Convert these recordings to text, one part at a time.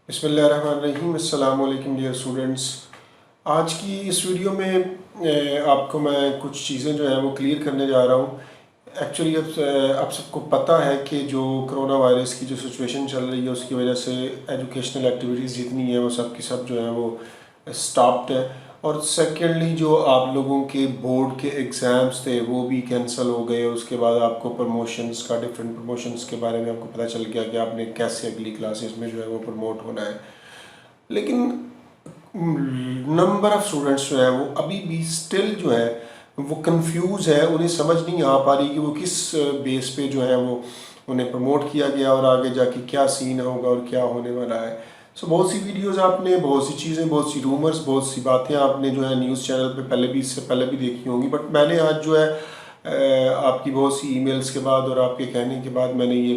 बिस्मिल्लाहिर्रहमानिर्रहीम। अस्सलाम वालेकुम डियर स्टूडेंट्स। आज की इस वीडियो में आपको मैं कुछ चीज़ें जो है वो क्लियर करने जा रहा हूँ। एक्चुअली अब आप सबको पता है कि जो कोरोना वायरस की जो सिचुएशन चल रही है उसकी वजह से एजुकेशनल एक्टिविटीज़ जितनी है वो सब की सब जो है वो स्टॉप्ड है। और सेकेंडली जो आप लोगों के बोर्ड के एग्ज़ाम्स थे वो भी कैंसिल हो गए। उसके बाद आपको प्रमोशंस का डिफरेंट प्रमोशंस के बारे में आपको पता चल गया कि आपने कैसे अगली क्लासेस में जो है वो प्रमोट होना है। लेकिन नंबर ऑफ़ स्टूडेंट्स जो है वो अभी भी स्टिल जो है वो कंफ्यूज है, उन्हें समझ नहीं आ पा रही कि वो किस बेस पे जो है वो उन्हें प्रमोट किया गया और आगे जाके क्या सीन होगा और क्या होने वाला है। सो बहुत सी वीडियोस आपने, बहुत सी चीज़ें, बहुत सी रूमर्स, बहुत सी बातें आपने जो है न्यूज़ चैनल पे पहले भी, इससे पहले भी देखी होंगी। बट मैंने आज जो है आपकी बहुत सी ईमेल्स के बाद और आपके कहने के बाद मैंने ये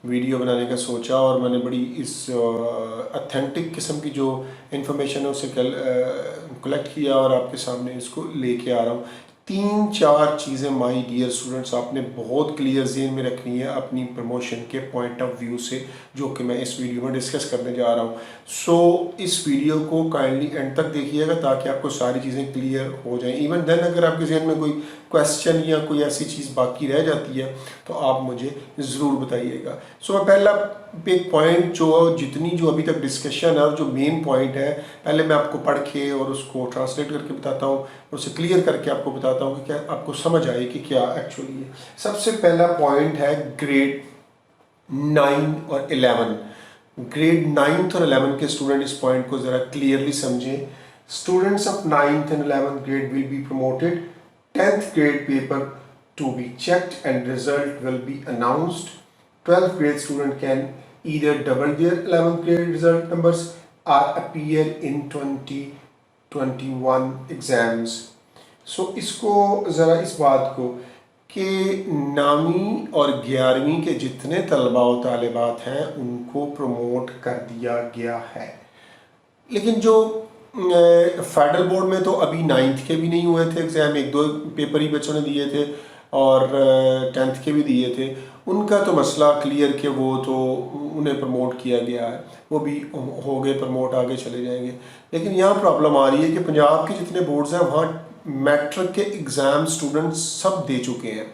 वीडियो बनाने का सोचा और मैंने बड़ी इस अथेंटिक किस्म की जो इन्फॉर्मेशन है उसे कलेक्ट किया और आपके सामने इसको लेके आ रहा हूँ। 3-4 चीज़ें माय डियर स्टूडेंट्स आपने बहुत क्लियर ज़हन में रखनी है अपनी प्रमोशन के पॉइंट ऑफ व्यू से, जो कि मैं इस वीडियो में डिस्कस करने जा रहा हूँ। सो इस वीडियो को काइंडली एंड तक देखिएगा ताकि आपको सारी चीज़ें क्लियर हो जाएं। इवन देन अगर आपके जहन में कोई क्वेश्चन या कोई ऐसी चीज़ बाकी रह जाती है तो आप मुझे ज़रूर बताइएगा। सो मैं पहला एक पॉइंट जो अभी तक डिस्कशन है और जो मेन पॉइंट है, पहले मैं आपको पढ़ के और उसको ट्रांसलेट करके बताता हूँ और उसे क्लियर करके आपको बताता हूँ कि क्या आपको समझ आए कि क्या एक्चुअली है। सबसे पहला पॉइंट है ग्रेड 9 और 11। ग्रेड 9th और 11 के स्टूडेंट इस पॉइंट को ज़रा क्लियरली समझें। Students of 9th and 11th grade will be promoted. 10th grade paper to be checked and result will be announced. 12th grade student can either double their 11th grade result numbers or appear in 2021 exams. So इसको ज़रा इस बात को कि 9वीं और 11वीं के जितने तलबा और तालिबात हैं उनको प्रमोट कर दिया गया है। लेकिन जो फेडरल बोर्ड में तो अभी 9th के भी नहीं हुए थे एग्ज़ाम, 1-2 पेपर ही बच्चों ने दिए थे और 10th के भी दिए थे। उनका तो मसला क्लियर कि वो तो उन्हें प्रमोट किया गया है, वो भी हो गए प्रमोट, आगे चले जाएंगे। लेकिन यहाँ प्रॉब्लम आ रही है कि पंजाब के जितने बोर्ड्स हैं वहाँ मैट्रिक के एग्ज़ाम स्टूडेंट्स सब दे चुके हैं।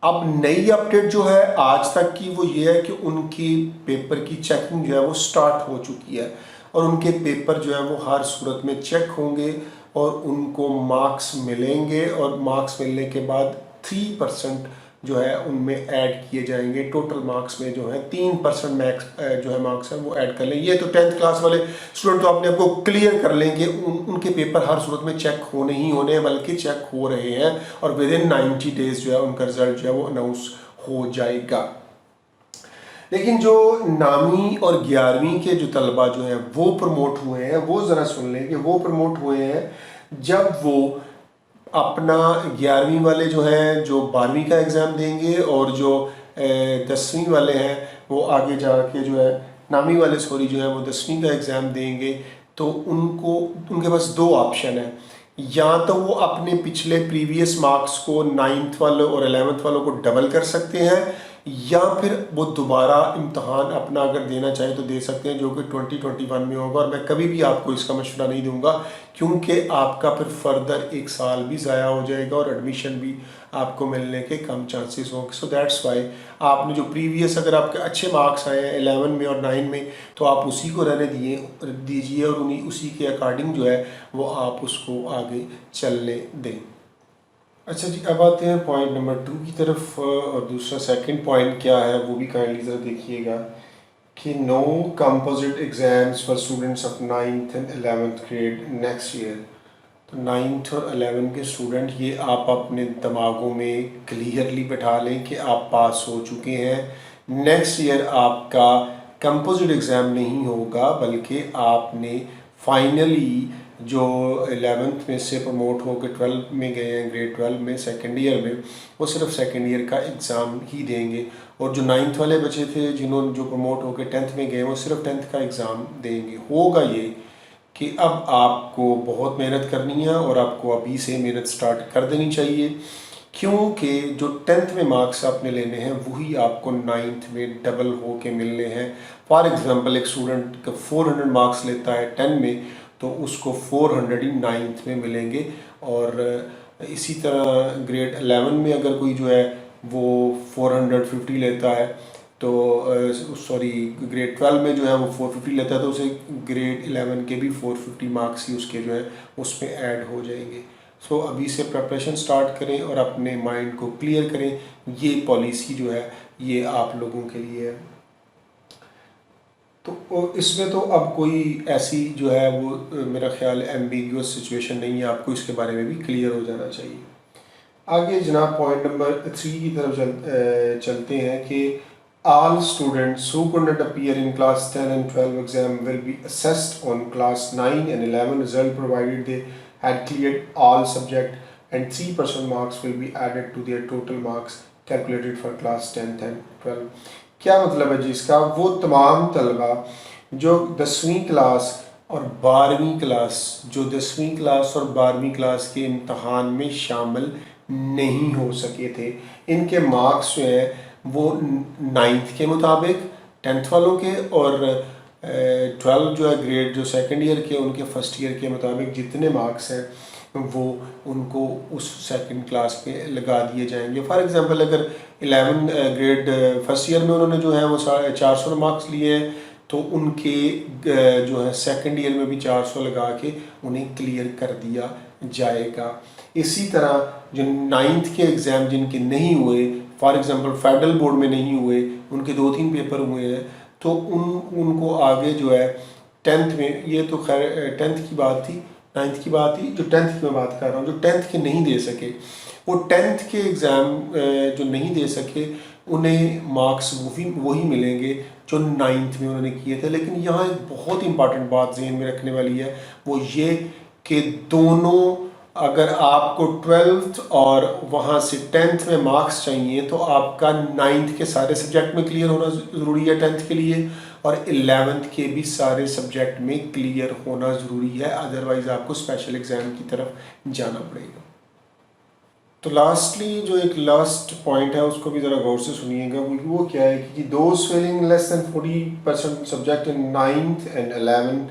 अब नई अपडेट जो है आज तक की वो ये है कि उनकी पेपर की चेकिंग जो है वो स्टार्ट हो चुकी है और उनके पेपर जो है वो हर सूरत में चेक होंगे और उनको मार्क्स मिलेंगे और मार्क्स मिलने के बाद 3% जो है उनमें ऐड किए जाएंगे। टोटल मार्क्स में जो है 3% मैक्स जो है मार्क्स है वो ऐड कर लें। ये तो 10th क्लास वाले स्टूडेंट तो अपने आपको क्लियर कर लेंगे, उनके पेपर हर सूरत में चेक होने ही होने हैं, बल्कि चेक हो रहे हैं और विद इन 90 डेज जो है उनका रिजल्ट जो है वो अनाउंस हो जाएगा। लेकिन जो 9वीं और 11वीं के जो तलबा जो हैं वो प्रमोट हुए हैं, वो ज़रा सुन लें कि वो प्रमोट हुए हैं जब वो अपना 11वीं वाले जो हैं जो 12वीं का एग्ज़ाम देंगे और जो 10वीं वाले हैं वो आगे जाके जो है 9वीं वाले जो है वो 10वीं का एग्ज़ाम देंगे। तो उनके पास 2 ऑप्शन है, या तो वो अपने पिछले प्रीवियस मार्क्स को 9th वालों और 11th वालों को डबल कर सकते हैं, या फिर वो दोबारा इम्तहान अपना अगर देना चाहे तो दे सकते हैं, जो कि 2021 में होगा। और मैं कभी भी आपको इसका मशवरा नहीं दूंगा क्योंकि आपका फिर फर्दर 1 साल भी ज़ाया हो जाएगा और एडमिशन भी आपको मिलने के कम चांसेस होंगे। सो दैट्स वाई आपने जो प्रीवियस, अगर आपके अच्छे मार्क्स आए हैं 11 में और 9 में, तो आप उसी को रहने दीजिए और उसी के अकॉर्डिंग जो है वो आप उसको आगे चलने दें। अच्छा जी, अब आते हैं पॉइंट नंबर 2 की तरफ। और दूसरा सेकंड पॉइंट क्या है वो भी काइंडली ज़रा देखिएगा कि no composite exams for students of 9th and 11th grade next year. तो 9th और 11 के स्टूडेंट ये आप अपने दिमागों में क्लियरली बैठा लें कि आप पास हो चुके हैं। नेक्स्ट ईयर आपका कंपोजिट एग्ज़ाम नहीं होगा, बल्कि आपने फाइनली जो 11th में से प्रमोट होकर 12 में गए हैं, ग्रेड 12 में सेकेंड ईयर में, वो सिर्फ सेकेंड ईयर का एग्ज़ाम ही देंगे। और जो 9th वाले बचे थे जिन्होंने जो प्रमोट होकर 10th में गए, वो सिर्फ 10th का एग्ज़ाम देंगे। होगा ये कि अब आपको बहुत मेहनत करनी है और आपको अभी से मेहनत स्टार्ट कर देनी चाहिए क्योंकि जो 10th में मार्क्स आपने लेने हैं वही आपको 9th में डबल हो के मिलने हैं। फॉर एग्जांपल एक स्टूडेंट का 400 मार्क्स लेता है 10 में, तो उसको 400 ही 9th में मिलेंगे। और इसी तरह ग्रेड 11 में अगर कोई जो है वो 450 लेता है, तो सॉरी ग्रेड 12 में जो है वो 450 लेता है, तो उसे ग्रेड 11 के भी 450 मार्क्स ही उसके जो है उसमें ऐड हो जाएंगे। सो अभी से प्रिपरेशन स्टार्ट करें और अपने माइंड को क्लियर करें। ये पॉलिसी जो है ये आप लोगों के लिए है। तो इसमें तो अब कोई ऐसी जो है वो मेरा ख्याल एम्बिगुअस सिचुएशन नहीं है, आपको इसके बारे में भी क्लियर हो जाना चाहिए। आगे जनाब पॉइंट नंबर 3 की तरफ चलते हैं कि all students who could not appear in class 10 and 12 exam will be assessed on class 9 and 11 result provided they had cleared all subject and 3% marks will be added to their total marks calculated for class 10th and 12। क्या मतलब है जी इसका? वो तमाम तलबा जो 10वीं class और 12वीं क्लास, जो 10वीं क्लास और 12वीं क्लास के इम्तहान में शामिल नहीं हो सके थे, इनके मार्क्स जो है वो 9th के मुताबिक 10th वालों के और 12 जो है ग्रेड जो सेकंड ईयर के उनके फर्स्ट ईयर के मुताबिक जितने मार्क्स हैं वो उनको उस सेकंड क्लास पे लगा दिए जाएंगे। फॉर एग्जांपल अगर 11 ग्रेड फर्स्ट ईयर में उन्होंने जो है वो 400 मार्क्स लिए हैं, तो उनके जो है सेकंड ईयर में भी 400 लगा के उन्हें क्लियर कर दिया जाएगा। इसी तरह जो 9th के एग्ज़ाम जिनके नहीं हुए, फॉर एग्जांपल फेडरल बोर्ड में नहीं हुए, उनके 2-3 पेपर हुए हैं, तो उनको आगे जो है 10th में, ये तो खैर 10th की बात थी, 9th की बात थी, जो 10th की मैं बात कर रहा हूँ, जो 10th के नहीं दे सके, वो 10th के एग्ज़ाम जो नहीं दे सके उन्हें मार्क्स वही मिलेंगे जो 9th में उन्होंने किए थे। लेकिन यहाँ एक बहुत इंपॉर्टेंट बात ज़हन में रखने वाली है, वो ये कि दोनों, अगर आपको 12th और वहाँ से 10th में मार्क्स चाहिए तो आपका 9th के सारे सब्जेक्ट में क्लियर होना ज़रूरी है 10th के लिए, और 11th के भी सारे सब्जेक्ट में क्लियर होना ज़रूरी है, अदरवाइज़ आपको स्पेशल एग्ज़ाम की तरफ जाना पड़ेगा। तो लास्टली जो एक लास्ट पॉइंट है उसको भी ज़रा गौर से सुनिएगा। वो क्या है कि those failing less than 40% subject in 9th and 11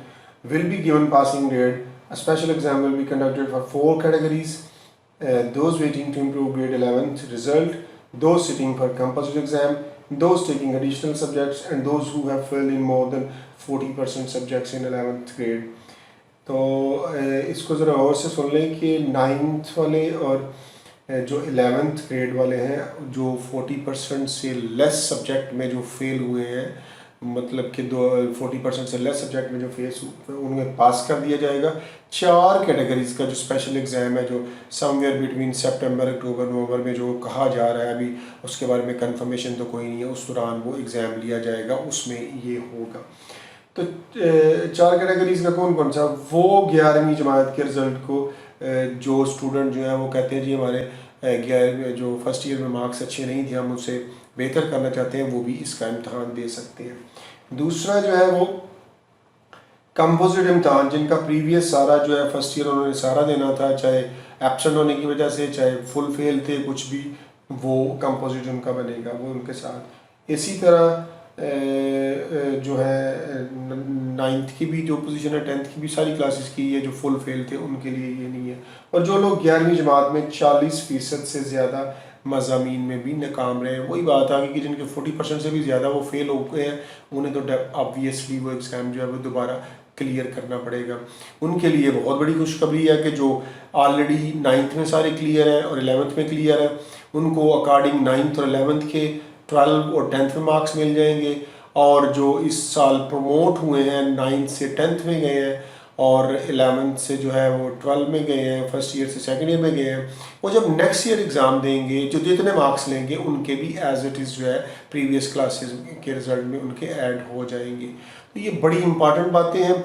will be given passing grade। A special exam will be conducted for 4 categories: those waiting to improve grade 11th result, those sitting for composite exam, those taking additional subjects, and those who have failed in more than 40% subjects in 11th grade। तो इसको ज़रा और से सुन लें कि 9th वाले और जो 11th ग्रेड वाले हैं, जो 40% से लेस सब्जेक्ट में जो फेल हुए हैं, मतलब कि 40% से लेस सब्जेक्ट में जो फेस उन्हें पास कर दिया जाएगा। 4 कैटेगरीज़ का जो स्पेशल एग्ज़ाम है, जो समवेयर बिटवीन सितंबर, अक्टूबर, नवंबर में जो कहा जा रहा है, अभी उसके बारे में कंफर्मेशन तो कोई नहीं है, उस दौरान वो एग्ज़ाम लिया जाएगा, उसमें ये होगा। तो 4 कैटेगरीज़ का कौन कौन सा? वो 11वीं जमात के रिज़ल्ट को जो स्टूडेंट जो है वो कहते हैं जी हमारे 11 जो फर्स्ट ईयर में मार्क्स अच्छे नहीं थे, हम उसे बेहतर करना चाहते हैं, वो भी इसका इम्तहान दे सकते हैं। दूसरा जो है वो कंपोजिट इम्तहान, जिनका प्रीवियस सारा जो है फर्स्ट ईयर उन्होंने सारा देना था, चाहे एब्सेंट होने की वजह से, चाहे फुल फेल थे, कुछ भी, वो कंपोजिट उनका बनेगा, वो उनके साथ। इसी तरह जो है 9th की भी जो पोजीशन है, 10th की भी सारी क्लासेस की है, जो फुल फेल थे उनके लिए ये नहीं है। और जो लोग 11वीं जमात में 40% से ज़्यादा मज़ामीन में भी नाकाम रहे हैं, वही बात आ गई कि जिनके 40% से भी ज़्यादा वो फेल हो गए हैं, उन्हें तो ऑब्वियसली वो एग्ज़ाम जो है वो दोबारा क्लियर करना पड़ेगा। उनके लिए बहुत बड़ी खुशखबरी है कि जो ऑलरेडी 9th में सारे क्लियर हैं और 11th में क्लियर है, उनको अकॉर्डिंग 9th और 11th के 12 और 10th में मार्क्स मिल जाएंगे। और जो इस साल प्रमोट हुए हैं 9th से 10th में गए हैं और 11th से जो है वो 12 में गए हैं, फर्स्ट ईयर से सेकंड ईयर में गए हैं, वो जब नेक्स्ट ईयर एग्ज़ाम देंगे, जो जितने मार्क्स लेंगे उनके भी एज इट इज़ जो है प्रीवियस क्लासेस के रिज़ल्ट में उनके ऐड हो जाएंगे। तो ये बड़ी इंपॉर्टेंट बातें हैं।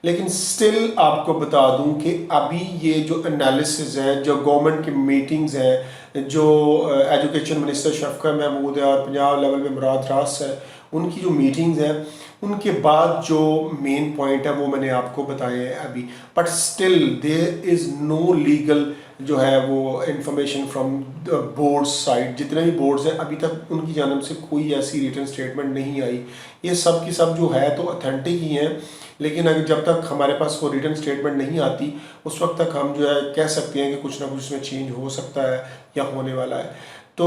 लेकिन स्टिल आपको बता दूं कि अभी ये जो एनालिसिस है, जो गवर्नमेंट की मीटिंग्स हैं, जो एजुकेशन मिनिस्टर शफकत महमूद है और पंजाब लेवल में मुराद रास है, उनकी जो मीटिंग्स हैं, उनके बाद जो मेन पॉइंट है वो मैंने आपको बताए हैं अभी। But still there is no legal जो है वो इंफॉर्मेशन फ्रॉम बोर्ड साइड, जितने भी बोर्ड्स हैं अभी तक उनकी जानब से कोई ऐसी रिटन स्टेटमेंट नहीं आई। ये सब की सब जो है तो ऑथेंटिक ही हैं, लेकिन अगर जब तक हमारे पास वो रिटन स्टेटमेंट नहीं आती उस वक्त तक हम जो है कह सकते हैं कि कुछ ना कुछ इसमें चेंज हो सकता है या होने वाला है। तो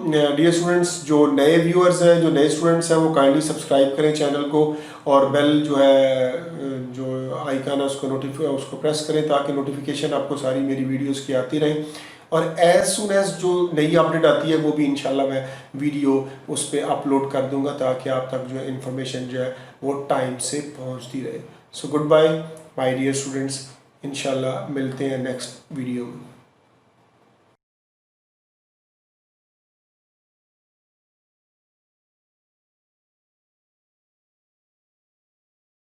डियर स्टूडेंट्स, जो नए व्यूअर्स हैं, जो नए स्टूडेंट्स हैं, वो काइंडली सब्सक्राइब करें चैनल को और बेल जो है जो आइकन है उसको प्रेस करें ताकि नोटिफिकेशन आपको सारी मेरी वीडियोस की आती रहे। और एज सुन एज जो नई अपडेट आती है वो भी इंशाल्लाह मैं वीडियो उस पर अपलोड कर दूंगा ताकि आप तक जो है इन्फॉर्मेशन जो है वो टाइम से पहुंचती रहे। So goodbye my dear students, इंशाल्लाह मिलते हैं नेक्स्ट वीडियो में।